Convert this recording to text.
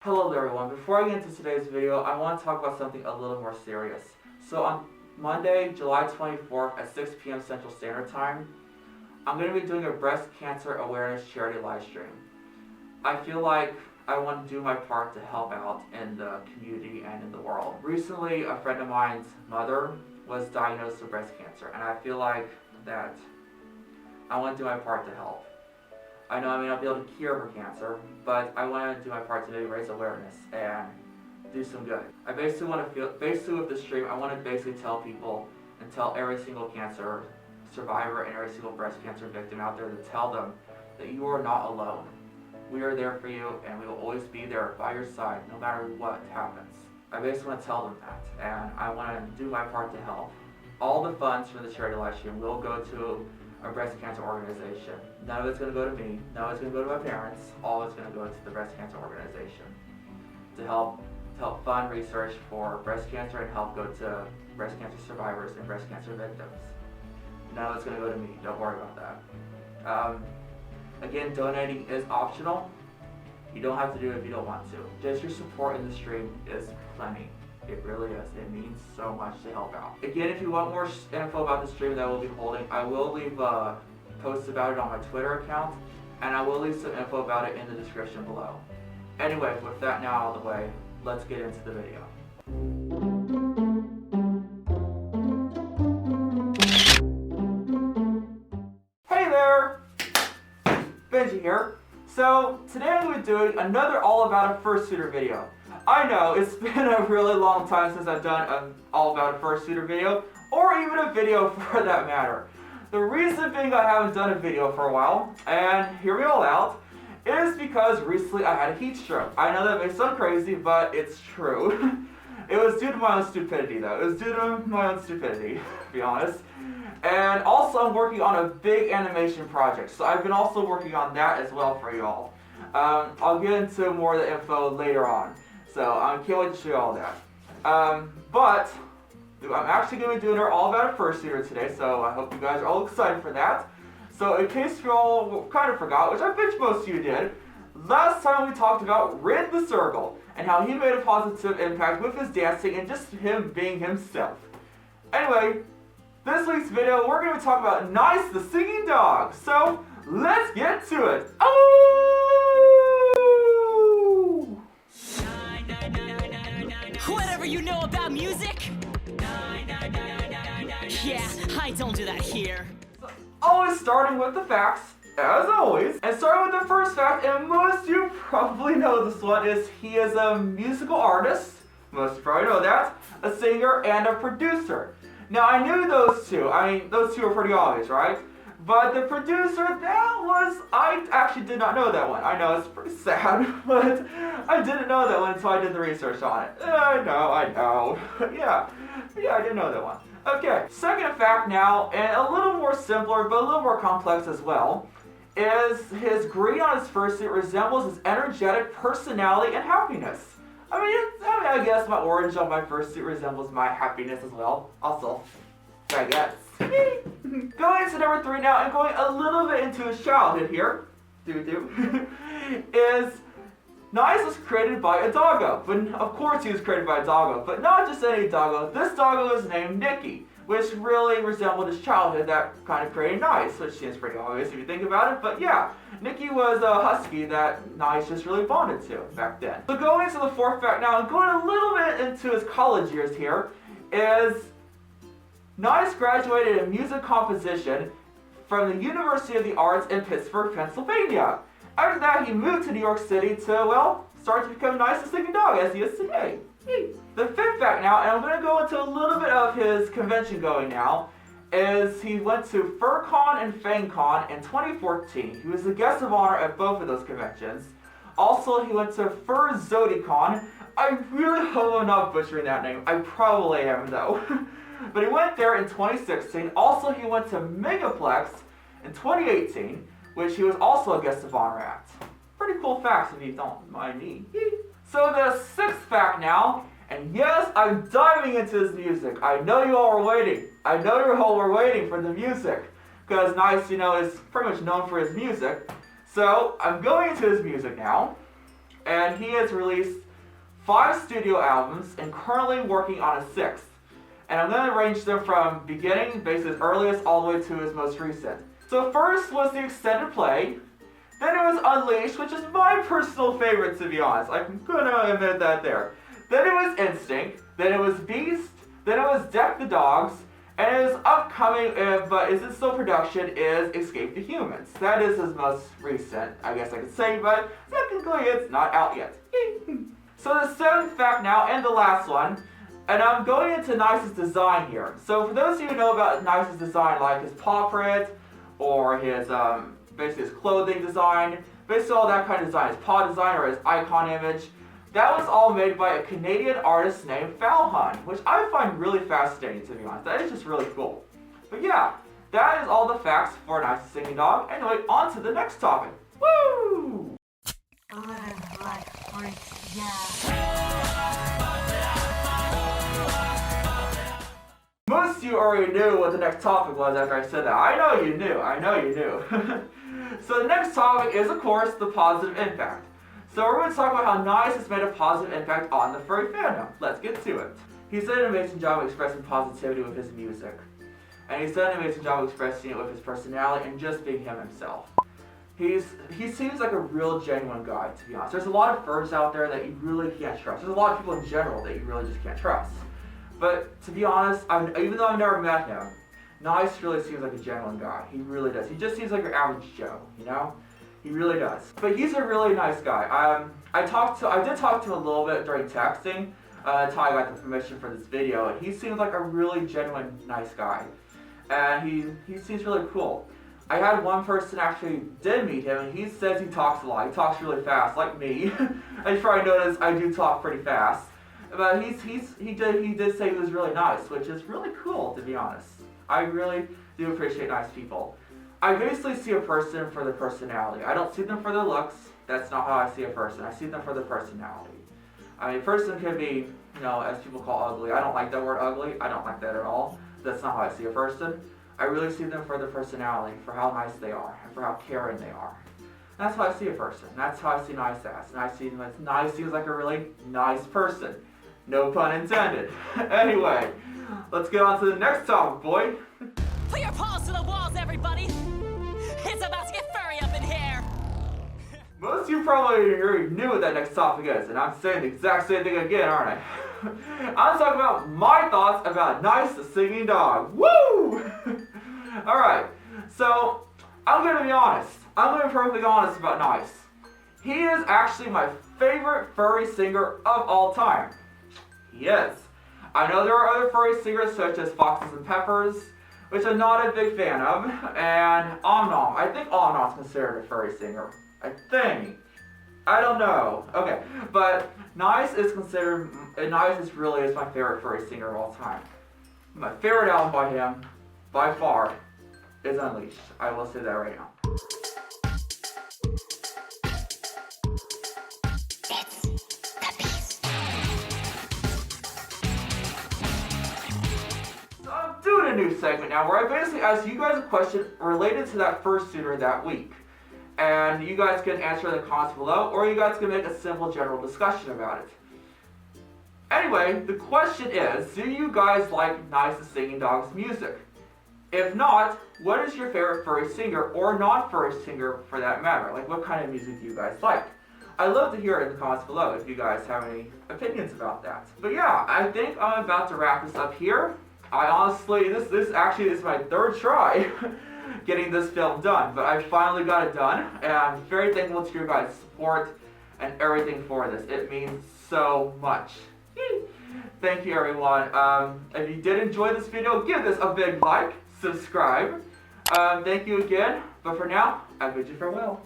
Hello there everyone, before I get into today's video, I want to talk about something a little more serious. So on Monday, July 24th at 6 p.m. Central Standard Time, I'm going to be doing a breast cancer awareness charity live stream. I feel like I want to do my part to help out in the community and in the world. Recently, a friend of mine's mother was diagnosed with breast cancer, and I feel like that I want to do my part to help. I know I may not be able to cure her cancer, but I want to do my part to maybe raise awareness and do some good. I basically with this stream, I want to basically tell people and tell every single cancer survivor and every single breast cancer victim out there to tell them that you are not alone. We are there for you and we will always be there by your side no matter what happens. I basically want to tell them that, and I want to do my part to help. All the funds from the charity live stream will go to a breast cancer organization. None of it's going to go to me, none of it's going to go to my parents, all it's going to go to the breast cancer organization to help fund research for breast cancer and help go to breast cancer survivors and breast cancer victims. None of it's going to go to me, don't worry about that. Again, donating is optional. You don't have to do it if you don't want to. Just your support in the stream is plenty. It really is. It means so much to help out. Again, if you want more info about the stream that I will be holding, I will leave posts about it on my Twitter account, and I will leave some info about it in the description below. Anyway, with that now out of the way, let's get into the video. Hey there! Benji here. So, today I'm going to be doing another all about a fursuiter video. I know, it's been a really long time since I've done an all about a fursuiter video, or even a video for that matter. The reason being I haven't done a video for a while, and hear me all out, is because recently I had a heat stroke. I know that may sound crazy, but it's true. It was due to my own stupidity though. It was due to my own stupidity, to be honest. And also I'm working on a big animation project, so I've been also working on that as well for y'all. I'll get into more of the info later on. So I can't wait to show you all that. But I'm actually going to be doing our all about a fursuiter today, so I hope you guys are all excited for that. So in case you all kind of forgot, which I bet most of you did, last time we talked about Rid the Circle and how he made a positive impact with his dancing and just him being himself. Anyway, this week's video we're going to be talking about Niic The Singing Dog. So let's get to it. Whatever you know about music? Yeah, I don't do that here. So, always starting with the facts, as always. And starting with the first fact, and most of you probably know this one, is he is a musical artist. Most of you probably know that. A singer and a producer. Now I knew those two. I mean, those two are pretty obvious, right? But the producer, I actually did not know that one. I know, it's pretty sad, but I didn't know that one until I did the research on it. I know. yeah, I didn't know that one. Okay, second fact now, and a little more simpler, but a little more complex as well, is his green on his fursuit resembles his energetic personality and happiness. I guess my orange on my fursuit resembles my happiness as well. Also, I guess. Going into number 3 now, and going a little bit into his childhood here, is Niic was created by a doggo. But of course he was created by a doggo, but not just any doggo. This doggo is named Niic, which really resembled his childhood that kind of created Niic, which seems pretty obvious if you think about it. But yeah, Niic was a husky that Niic just really bonded to back then. So going into the fourth fact now, and going a little bit into his college years here, is Niic graduated in music composition from the University of the Arts in Pittsburgh, Pennsylvania. After that, he moved to New York City to, well, start to become Niic The Singing Dog, as he is today. The fifth fact now, and I'm going to go into a little bit of his convention going now, is he went to FurCon and FangCon in 2014. He was a guest of honor at both of those conventions. Also, he went to Fursuiter. I really hope I'm not butchering that name. I probably am, though. But he went there in 2016. Also, he went to Megaplex in 2018, which he was also a guest of honor at. Pretty cool facts if you don't mind me. So the sixth fact now, and yes, I'm diving into his music. I know you all are waiting. I know you all were waiting for the music, because Niic, is pretty much known for his music. So I'm going into his music now, and he has released 5 studio albums and currently working on a 6th. And I'm going to range them from beginning, basically his earliest, all the way to his most recent. So first was the extended play, then it was Unleashed, which is my personal favorite, to be honest. I'm gonna admit that there. Then it was Instinct, then it was Beast, then it was Deck the Dogs, and his upcoming, but is it still production, is Escape the Humans. That is his most recent, I guess I could say, but technically it's not out yet. So the 7th fact now, and the last one, and I'm going into Niice's design here. So for those of you who know about Niice's design, like his paw print, or his, basically his clothing design, basically all that kind of design, his paw design or his icon image, that was all made by a Canadian artist named Falhun, which I find really fascinating, to be honest. That is just really cool. But yeah, that is all the facts for Niic The Singing Dog. Anyway, on to the next topic. Woo! Most of you already knew what the next topic was after I said that. I know you knew. So the next topic is, of course, the positive impact. So we're going to talk about how Niice has made a positive impact on the furry fandom. Let's get to it. He's done an amazing job of expressing positivity with his music. And he's done an amazing job of expressing it with his personality and just being himself. He seems like a real genuine guy, to be honest. There's a lot of furs out there that you really can't trust. There's a lot of people in general that you really just can't trust. But to be honest, even though I've never met him, Niice really seems like a genuine guy. He really does. He just seems like your average Joe, you know? He really does. But he's a really nice guy. I did talk to him a little bit during texting until I got the permission for this video, and he seems like a really genuine, nice guy. And he seems really cool. I had one person actually did meet him, and he says he talks a lot. He talks really fast, like me. As you probably noticed, I do talk pretty fast. But he did say he was really nice, which is really cool, to be honest. I really do appreciate nice people. I basically see a person for their personality. I don't see them for their looks. That's not how I see a person. I see them for their personality. I mean, a person can be, you know, as people call ugly. I don't like that word ugly. I don't like that at all. That's not how I see a person. I really see them for their personality, for how nice they are, and for how caring they are. And that's how I see a person. That's how I see Niice as. And I see him as Niice seems like a really nice person. No pun intended. Anyway, let's get on to the next topic, boy. Put your paws to the walls, everybody! It's about to get furry up in here! Most of you probably already knew what that next topic is, and I'm saying the exact same thing again, aren't I? I'm talking about my thoughts about Niic The Singing Dog. Woo! Alright, so I'm going to be honest. I'm going to be perfectly honest about Niice. He is actually my favorite furry singer of all time. He is. I know there are other furry singers such as Foxes and Peppers, which I'm not a big fan of, and Omnom. I think Omnom's considered a furry singer. I think. I don't know. Okay, but Niice is really my favorite furry singer of all time. My favorite album by him, by far, is Unleashed. I will say that right now. A new segment now where I basically ask you guys a question related to that fursuiter that week, and you guys can answer in the comments below, or you guys can make a simple general discussion about it. Anyway, the question is, do you guys like Niic The Singing Dog's music? If not, what is your favorite furry singer, or non-furry singer for that matter? Like, what kind of music do you guys like? I'd love to hear it in the comments below if you guys have any opinions about that. But yeah, I think I'm about to wrap this up here. I honestly, this is my 3rd try getting this film done, but I finally got it done, and I'm very thankful to your guys' support and everything for this. It means so much. Thank you, everyone. If you did enjoy this video, give this a big like, subscribe. Thank you again, but for now, I bid you farewell.